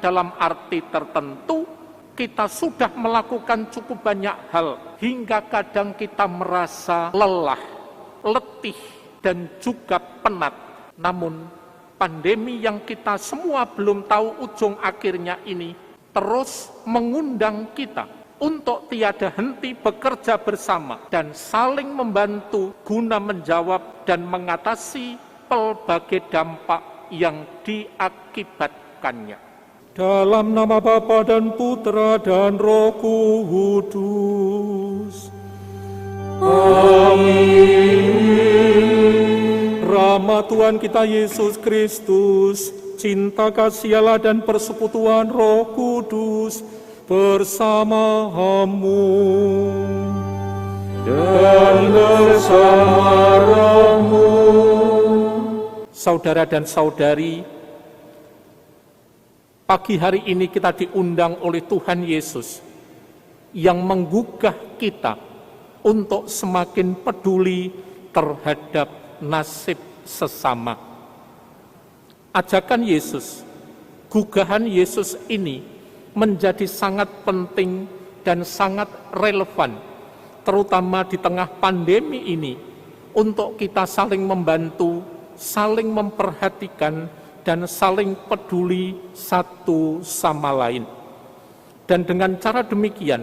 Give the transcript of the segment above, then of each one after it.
dalam arti tertentu kita sudah melakukan cukup banyak hal hingga kadang kita merasa lelah, letih, dan juga penat. Namun pandemi yang kita semua belum tahu ujung akhirnya ini terus mengundang kita untuk tiada henti bekerja bersama dan saling membantu guna menjawab dan mengatasi pelbagai dampak yang diakibatkannya. Dalam nama Bapa dan Putra dan Roh Kudus. Amin. Rahmat Tuhan kita Yesus Kristus, cinta kasih Allah dan persekutuan Roh Kudus bersamamu dan bersama rohmu. Saudara dan saudari, pagi hari ini kita diundang oleh Tuhan Yesus yang menggugah kita untuk semakin peduli terhadap nasib sesama. Ajakan Yesus, gugahan Yesus ini menjadi sangat penting dan sangat relevan, terutama di tengah pandemi ini, untuk kita saling membantu, saling memperhatikan, dan saling peduli satu sama lain. Dan dengan cara demikian,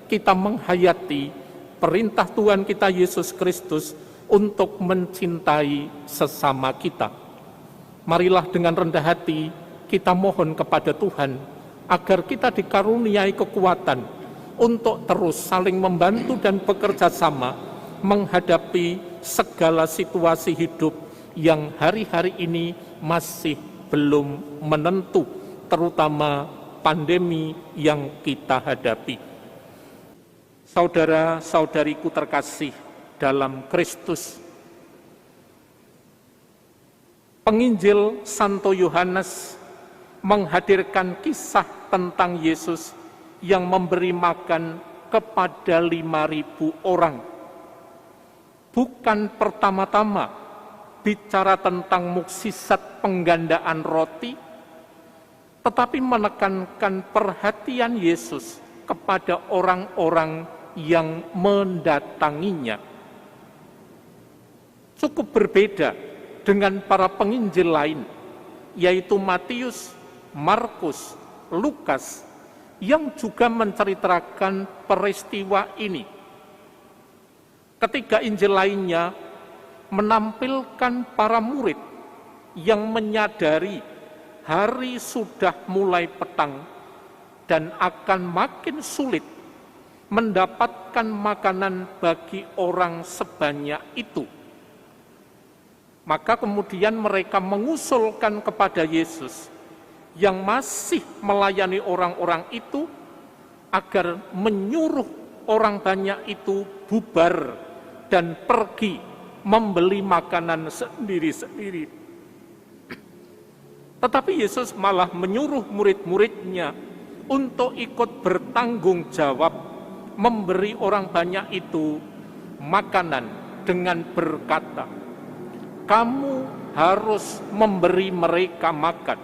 kita menghayati perintah Tuhan kita Yesus Kristus untuk mencintai sesama kita. Marilah dengan rendah hati kita mohon kepada Tuhan agar kita dikaruniai kekuatan untuk terus saling membantu dan bekerja sama menghadapi segala situasi hidup yang hari-hari ini masih belum menentu, terutama pandemi yang kita hadapi. Saudara-saudariku terkasih dalam Kristus, Penginjil Santo Yohanes menghadirkan kisah tentang Yesus yang memberi makan kepada 5.000 orang. Bukan pertama-tama bicara tentang mukjizat penggandaan roti, tetapi menekankan perhatian Yesus kepada orang-orang yang mendatanginya. Cukup berbeda dengan para penginjil lain, yaitu Matius, Markus, Lukas, yang juga menceritakan peristiwa ini. Ketiga Injil lainnya menampilkan para murid yang menyadari hari sudah mulai petang dan akan makin sulit mendapatkan makanan bagi orang sebanyak itu. Maka kemudian mereka mengusulkan kepada Yesus yang masih melayani orang-orang itu agar menyuruh orang banyak itu bubar dan pergi membeli makanan sendiri-sendiri. Tetapi Yesus malah menyuruh murid-muridnya untuk ikut bertanggung jawab memberi orang banyak itu makanan dengan berkata, "Kamu harus memberi mereka makan."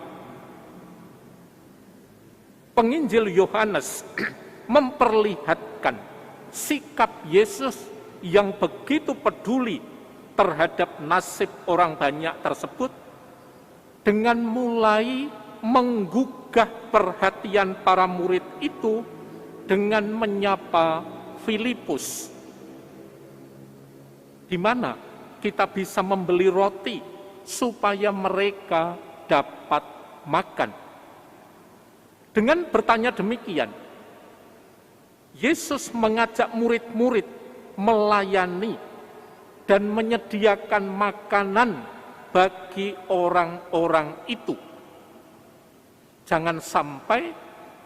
Penginjil Yohanes memperlihatkan sikap Yesus yang begitu peduli terhadap nasib orang banyak tersebut dengan mulai menggugah perhatian para murid itu dengan menyapa Filipus. Di mana kita bisa membeli roti supaya mereka dapat makan. Dengan bertanya demikian, Yesus mengajak murid-murid melayani dan menyediakan makanan bagi orang-orang itu. Jangan sampai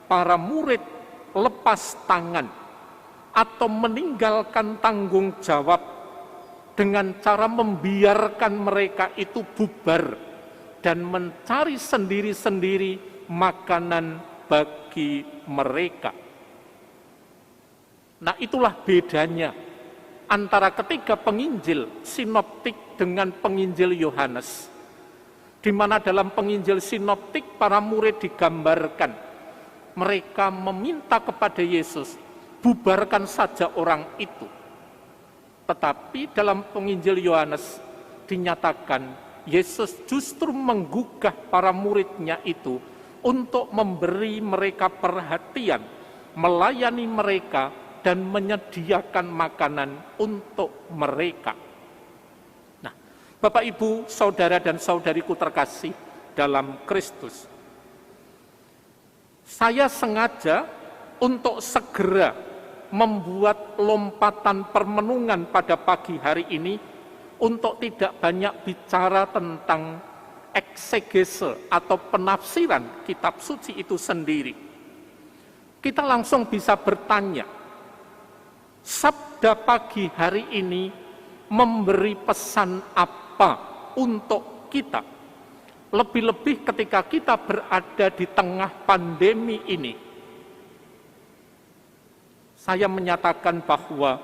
para murid lepas tangan atau meninggalkan tanggung jawab dengan cara membiarkan mereka itu bubar dan mencari sendiri-sendiri makanan bagi mereka. Nah, itulah bedanya antara ketiga penginjil sinoptik dengan penginjil Yohanes. di mana dalam penginjil sinoptik para murid digambarkan mereka meminta kepada Yesus, bubarkan saja orang itu. Tetapi dalam penginjil Yohanes dinyatakan Yesus justru menggugah para muridnya itu untuk memberi mereka perhatian, melayani mereka, dan menyediakan makanan untuk mereka. Nah, Bapak, Ibu, saudara dan saudariku terkasih dalam Kristus, saya sengaja untuk segera membuat lompatan permenungan pada pagi hari ini untuk tidak banyak bicara tentang eksegese atau penafsiran kitab suci itu sendiri. Kita langsung bisa bertanya, sabda pagi hari ini memberi pesan apa untuk kita? Lebih-lebih ketika kita berada di tengah pandemi ini. Saya menyatakan bahwa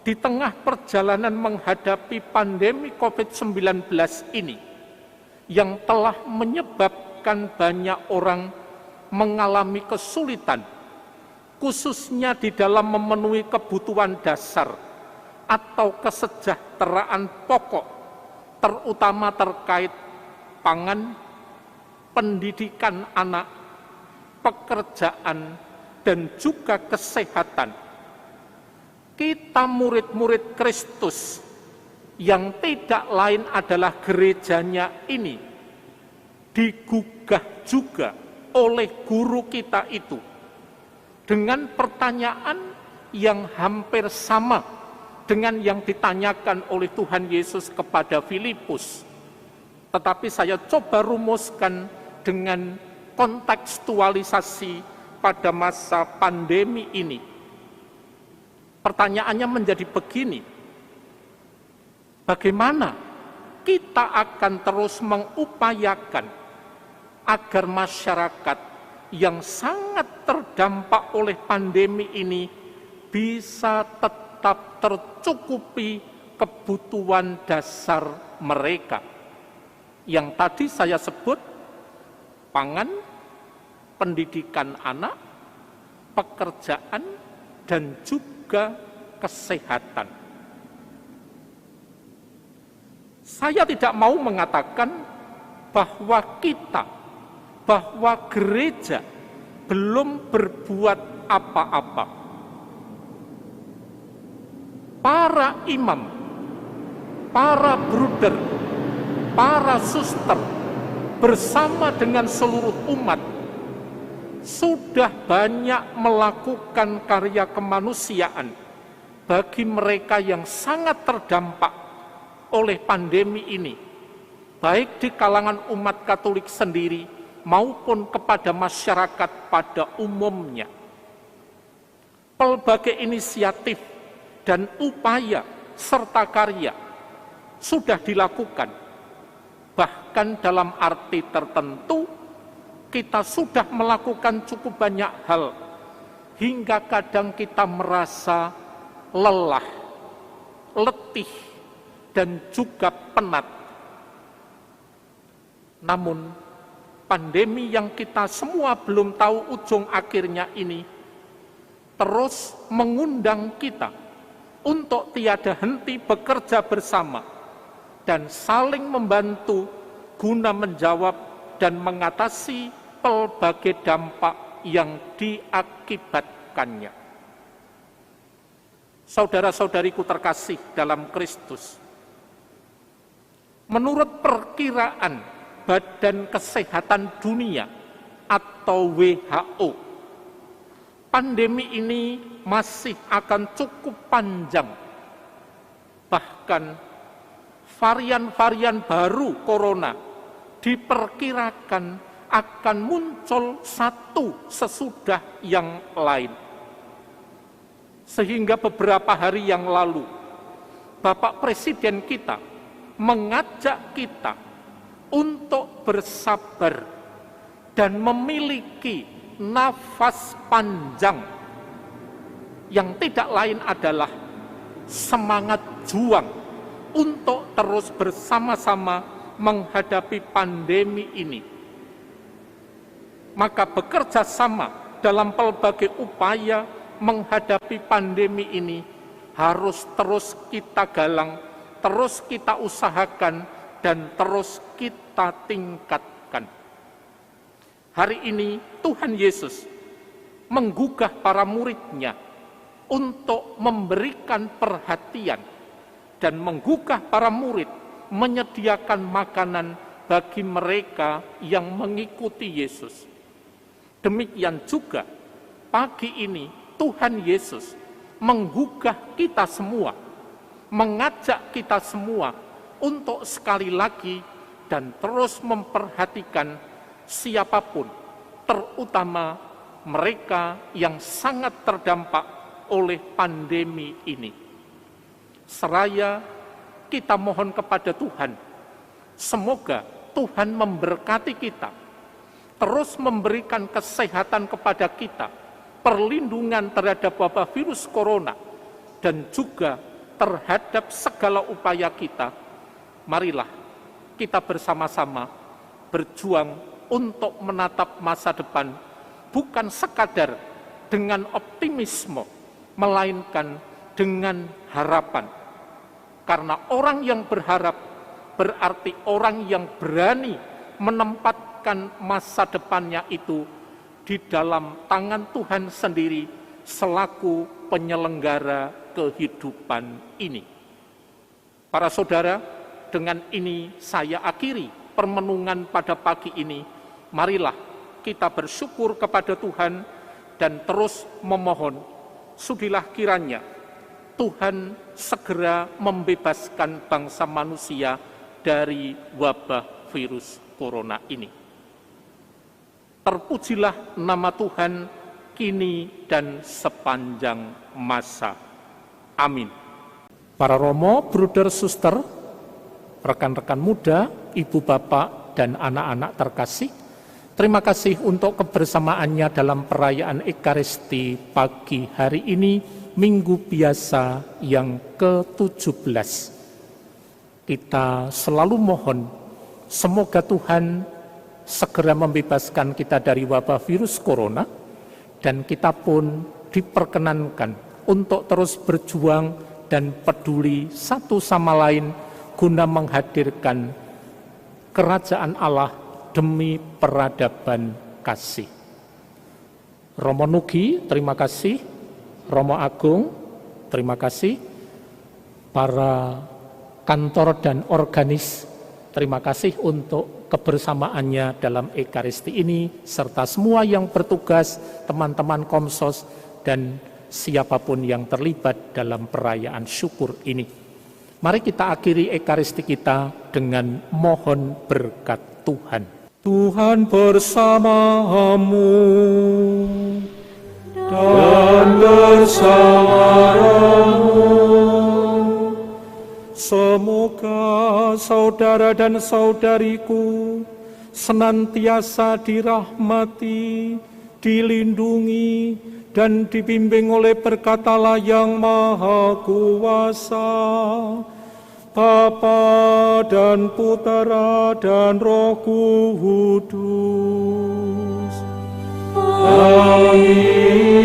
di tengah perjalanan menghadapi pandemi COVID-19 ini, yang telah menyebabkan banyak orang mengalami kesulitan, khususnya di dalam memenuhi kebutuhan dasar atau kesejahteraan pokok, terutama terkait pangan, pendidikan anak, pekerjaan, dan juga kesehatan. Kita murid-murid Kristus yang tidak lain adalah gerejanya ini digugah juga oleh guru kita itu dengan pertanyaan yang hampir sama dengan yang ditanyakan oleh Tuhan Yesus kepada Filipus. Tetapi saya coba rumuskan dengan kontekstualisasi pada masa pandemi ini. Pertanyaannya menjadi begini, bagaimana kita akan terus mengupayakan agar masyarakat yang sangat terdampak oleh pandemi ini bisa tetap tercukupi kebutuhan dasar mereka. Yang tadi saya sebut, pangan, pendidikan anak, pekerjaan, dan juga kesehatan. Saya tidak mau mengatakan bahwa kita, bahwa gereja belum berbuat apa-apa. Para imam, para bruder, para suster bersama dengan seluruh umat sudah banyak melakukan karya kemanusiaan bagi mereka yang sangat terdampak oleh pandemi ini, baik di kalangan umat Katolik sendiri maupun kepada masyarakat pada umumnya. Pelbagai inisiatif dan upaya serta karya sudah dilakukan. Bahkan dalam arti tertentu, kita sudah melakukan cukup banyak hal, hingga kadang kita merasa lelah, letih, dan juga penat. Namun, pandemi yang kita semua belum tahu ujung akhirnya ini, terus mengundang kita untuk tiada henti bekerja bersama, dan saling membantu guna menjawab dan mengatasi pelbagai dampak yang diakibatkannya. Saudara-saudariku terkasih dalam Kristus, menurut perkiraan Badan Kesehatan Dunia atau WHO, pandemi ini masih akan cukup panjang. Bahkan varian-varian baru corona diperkirakan akan muncul satu sesudah yang lain. Sehingga beberapa hari yang lalu, Bapak Presiden kita mengajak kita untuk bersabar dan memiliki nafas panjang yang tidak lain adalah semangat juang untuk terus bersama-sama menghadapi pandemi ini. Maka bekerja sama dalam pelbagai upaya menghadapi pandemi ini harus terus kita galang, terus kita usahakan, dan terus kita tingkatkan. Hari ini Tuhan Yesus menggugah para murid-Nya untuk memberikan perhatian dan menggugah para murid menyediakan makanan bagi mereka yang mengikuti Yesus. Demikian juga pagi ini Tuhan Yesus menggugah kita semua, mengajak kita semua untuk sekali lagi dan terus memperhatikan siapapun, terutama mereka yang sangat terdampak oleh pandemi ini. Seraya kita mohon kepada Tuhan, semoga Tuhan memberkati kita, terus memberikan kesehatan kepada kita, perlindungan terhadap wabah virus corona, dan juga terhadap segala upaya kita. Marilah kita bersama-sama berjuang untuk menatap masa depan, bukan sekadar dengan optimisme, melainkan dengan harapan. Karena orang yang berharap berarti orang yang berani menempatkan masa depannya itu di dalam tangan Tuhan sendiri selaku penyelenggara kehidupan ini. Para saudara, dengan ini saya akhiri permenungan pada pagi ini. Marilah kita bersyukur kepada Tuhan dan terus memohon, sudilah kiranya Tuhan segera membebaskan bangsa manusia dari wabah virus corona ini. Terpujilah nama Tuhan kini dan sepanjang masa. Amin. Para romo, bruder, suster, rekan-rekan muda, ibu bapak, dan anak-anak terkasih, terima kasih untuk kebersamaannya dalam perayaan Ekaristi pagi hari ini, Minggu Biasa yang ke-17. Kita selalu mohon, semoga Tuhan segera membebaskan kita dari wabah virus corona, dan kita pun diperkenankan untuk terus berjuang dan peduli satu sama lain guna menghadirkan kerajaan Allah demi peradaban kasih. Romo Nugi, terima kasih. Romo Agung, terima kasih. Para kantor dan organis, terima kasih untuk kebersamaannya dalam Ekaristi ini, serta semua yang bertugas, teman-teman Komsos, dan siapapun yang terlibat dalam perayaan syukur ini. Mari kita akhiri Ekaristi kita dengan mohon berkat Tuhan. Tuhan bersamamu dan bersamamu. Semoga saudara dan saudariku senantiasa dirahmati, dilindungi, dan dibimbing oleh berkat Allah yang Maha Kuasa, Bapa dan Putera dan Roh Kudus. Amin.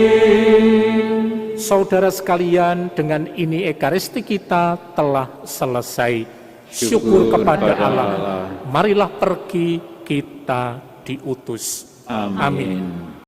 Saudara sekalian, dengan ini Ekaristi kita telah selesai. Syukur kepada Allah. Marilah pergi, kita diutus. Amin.